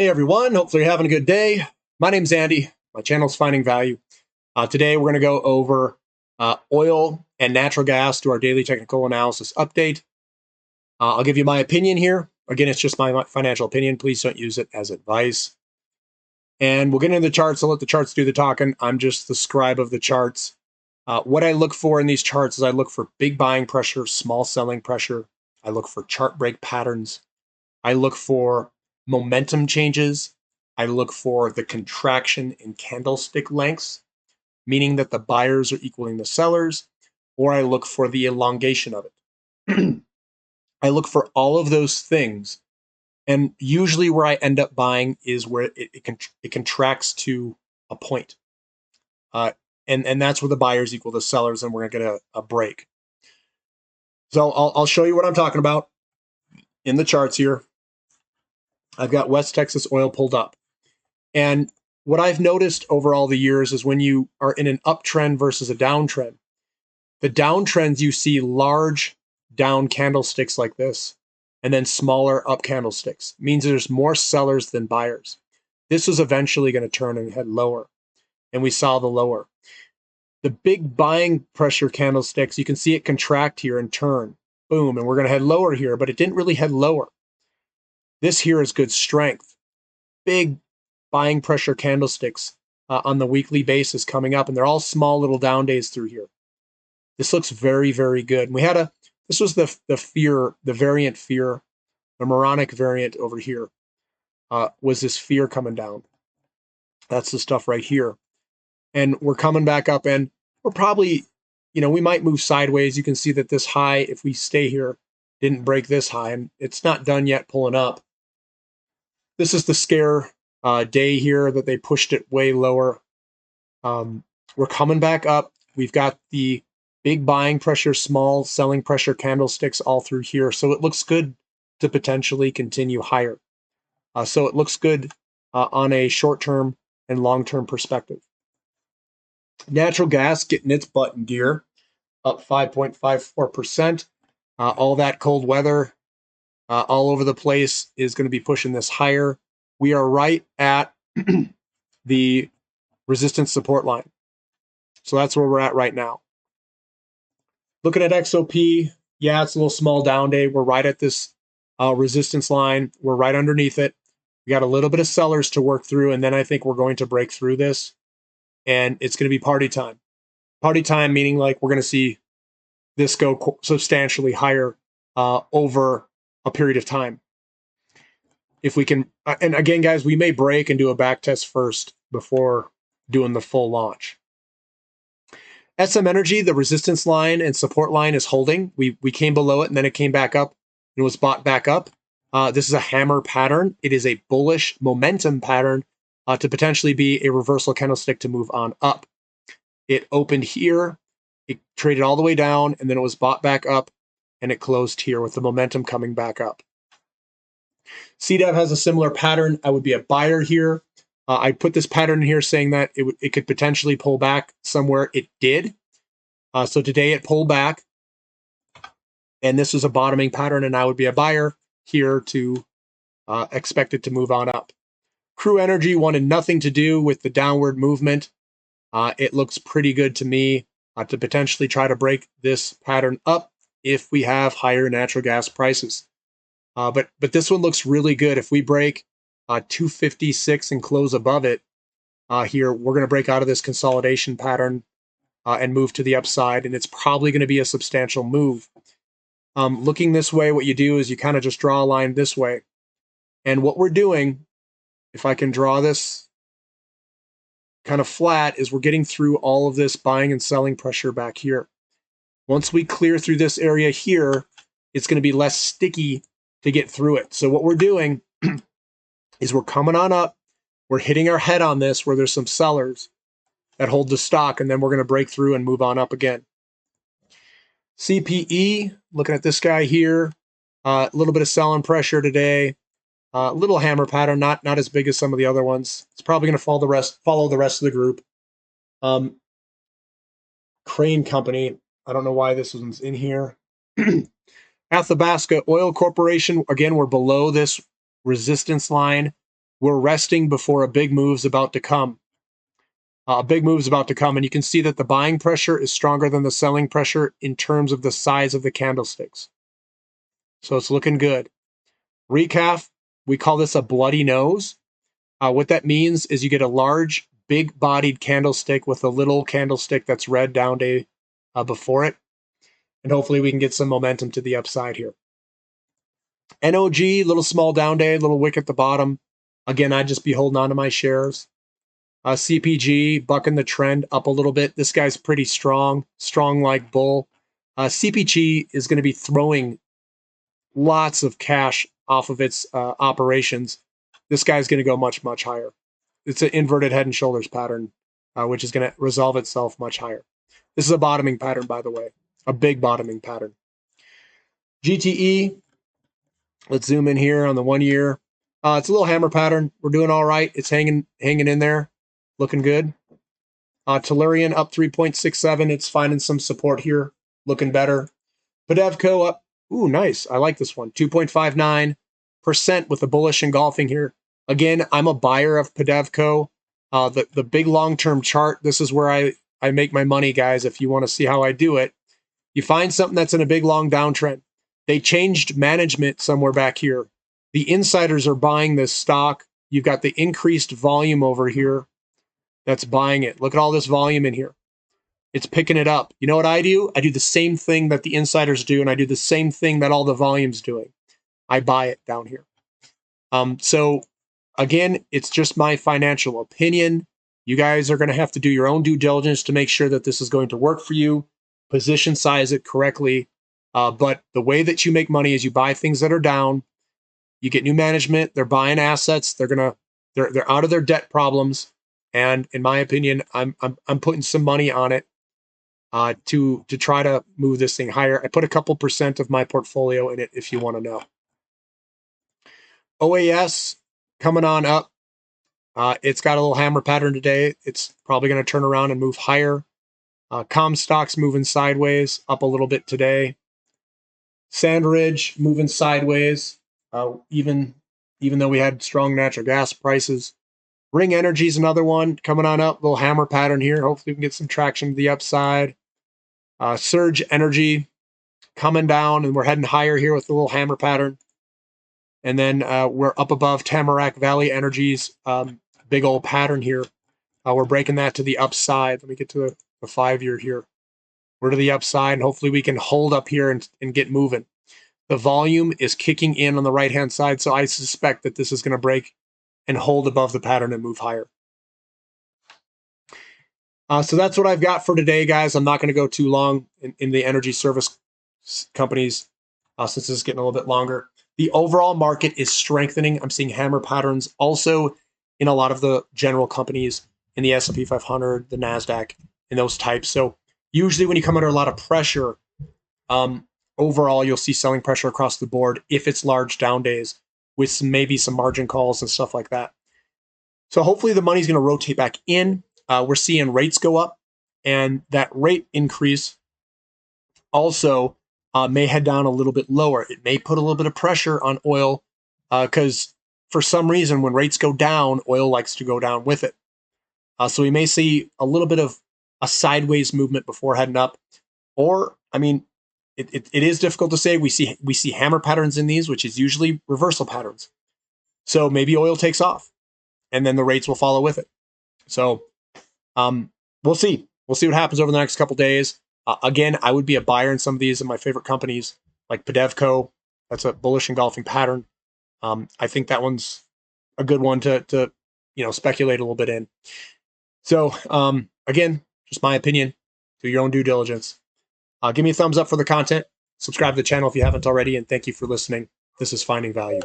Hey everyone, hopefully you're having a good day. My name's Andy. My channel's Finding Value. Today we're going to go over oil and natural gas to our daily technical analysis update. I'll give you my opinion here. Again, it's just my financial opinion. Please don't use it as advice. And we'll get into the charts. I'll let the charts do the talking. I'm just the scribe of the charts. What I look for in these charts is I look for big buying pressure, small selling pressure. I look for chart break patterns. I look for momentum changes. I look for the contraction in candlestick lengths, meaning that the buyers are equaling the sellers, or I look for the elongation of it. I look for all of those things. And usually where I end up buying is where it contracts to a point. And that's where the buyers equal the sellers, and we're going to get a break. So I'll show you what I'm talking about in the charts here. I've got West Texas oil pulled up. And what I've noticed over all the years is when you are in an uptrend versus a downtrend, the downtrends you see large down candlesticks like this, and then smaller up candlesticks. It means there's more sellers than buyers. This was eventually going to turn and head lower, and we saw the lower. The big buying pressure candlesticks, you can see it contract here and turn, boom, and we're going to head lower here, but it didn't really head lower. This here is good strength. Big buying pressure candlesticks on the weekly basis coming up, and they're all small little down days through here. This looks very, very good. And we had this was the fear, the variant fear, the moronic variant over here, was this fear coming down. That's the stuff right here. And we're coming back up, and we're probably, we might move sideways. You can see that this high, if we stay here, didn't break this high, and it's not done yet pulling up. This is the scare day here that they pushed it way lower. We're coming back up. We've got the big buying pressure, small selling pressure candlesticks all through here. So it looks good to potentially continue higher. So it looks good on a short-term and long-term perspective. Natural gas getting its butt in gear, up 5.54%. All that cold weather all over the place is going to be pushing this higher. We are right at the resistance support line. So that's where we're at right now. Looking at XOP, yeah, it's a little small down day. We're right at this resistance line. We're right underneath it. We got a little bit of sellers to work through, and then I think we're going to break through this, and it's going to be party time. Party time meaning like we're going to see this go substantially higher over a period of time. If we can, and again, guys, we may break and do a back test first before doing the full launch. SM Energy, the resistance line and support line is holding. We came below it, and then it came back up and was bought back up. This is a hammer pattern. It is a bullish momentum pattern to potentially be a reversal candlestick to move on up. It opened here, it traded all the way down, and then it was bought back up, and it closed here with the momentum coming back up. CDEV has a similar pattern. I would be a buyer here. I put this pattern in here saying that it could potentially pull back somewhere. It did. So today it pulled back, and this was a bottoming pattern, and I would be a buyer here to expect it to move on up. Crew Energy wanted nothing to do with the downward movement. It looks pretty good to me to potentially try to break this pattern up if we have higher natural gas prices. But this one looks really good. If we break 256 and close above it here, we're going to break out of this consolidation pattern and move to the upside, and it's probably going to be a substantial move. Looking this way, what you do is you kind of just draw a line this way. And what we're doing, if I can draw this kind of flat, is we're getting through all of this buying and selling pressure back here. Once we clear through this area here, it's going to be less sticky to get through it. So what we're doing is we're coming on up, we're hitting our head on this where there's some sellers that hold the stock, and then we're going to break through and move on up again. CPE, looking at this guy here, a little bit of selling pressure today, little hammer pattern, not as big as some of the other ones. It's probably going to follow the rest of the group. Crane Company, I don't know why this one's in here. Athabasca Oil Corporation, again, we're below this resistance line. we're resting before a big move's about to come. A big move's about to come, and you can see that the buying pressure is stronger than the selling pressure in terms of the size of the candlesticks. So it's looking good. Recap, we call this a bloody nose. What that means is you get a large, big-bodied candlestick with a little candlestick that's red down day before it. And hopefully we can get some momentum to the upside here. NOG, little small down day, little wick at the bottom. Again, I'd just be holding on to my shares. CPG, bucking the trend up a little bit. This guy's pretty strong like bull. CPG is going to be throwing lots of cash off of its operations. This guy's going to go much, much higher. It's an inverted head and shoulders pattern, which is going to resolve itself much higher. This is a bottoming pattern, by the way, a big bottoming pattern. GTE, let's zoom in here on the 1 year. It's a little hammer pattern. We're doing all right. It's hanging in there, looking good. Tellurian up 3.67. It's finding some support here, looking better. Pedevco up. Ooh, nice. I like this one. 2.59% with the bullish engulfing here. Again, I'm a buyer of Pedevco. The big long-term chart, this is where I make my money, guys, if you want to see how I do it. You find something that's in a big, long downtrend. They changed management somewhere back here. The insiders are buying this stock. You've got the increased volume over here that's buying it. Look at all this volume in here. It's picking it up. You know what I do? I do the same thing that the insiders do, and I do the same thing that all the volume's doing. I buy it down here. So, again, it's just my financial opinion. You guys are going to have to do your own due diligence to make sure that this is going to work for you. Position size it correctly. But the way that you make money is you buy things that are down. You get new management. They're buying assets. They're out of their debt problems. And in my opinion, I'm putting some money on it to try to move this thing higher. I put a couple % of my portfolio in it if you want to know. OAS coming on up. It's got a little hammer pattern today. It's probably going to turn around and move higher. Comstock's moving sideways, up a little bit today. Sandridge moving sideways, even though we had strong natural gas prices. Ring Energy's another one coming on up, little hammer pattern here. Hopefully we can get some traction to the upside. Surge Energy coming down, and we're heading higher here with a little hammer pattern. And then we're up above Tamarack Valley Energy's big old pattern here. We're breaking that to the upside. Let me get to the 5-year here. We're to the upside, and hopefully we can hold up here and get moving. The volume is kicking in on the right-hand side, so I suspect that this is going to break and hold above the pattern and move higher. So that's what I've got for today, guys. I'm not going to go too long in the energy service companies since this is getting a little bit longer. The overall market is strengthening. I'm seeing hammer patterns also in a lot of the general companies in the S&P 500, the NASDAQ, and those types. So usually when you come under a lot of pressure, overall you'll see selling pressure across the board if it's large down days with maybe some margin calls and stuff like that. So hopefully the money's going to rotate back in. We're seeing rates go up, and that rate increase also may head down a little bit lower. It may put a little bit of pressure on oil because for some reason when rates go down, oil likes to go down with it. So we may see a little bit of a sideways movement before heading up. Or, I mean, it is difficult to say. We see hammer patterns in these, which is usually reversal patterns. So maybe oil takes off, and then the rates will follow with it. So we'll see. We'll see what happens over the next couple days. Again, I would be a buyer in some of these of my favorite companies, like Pedevco. That's a bullish engulfing pattern. I think that one's a good one to speculate a little bit in. So again, just my opinion. Do your own due diligence. Give me a thumbs up for the content. Subscribe to the channel if you haven't already, and thank you for listening. This is Finding Value.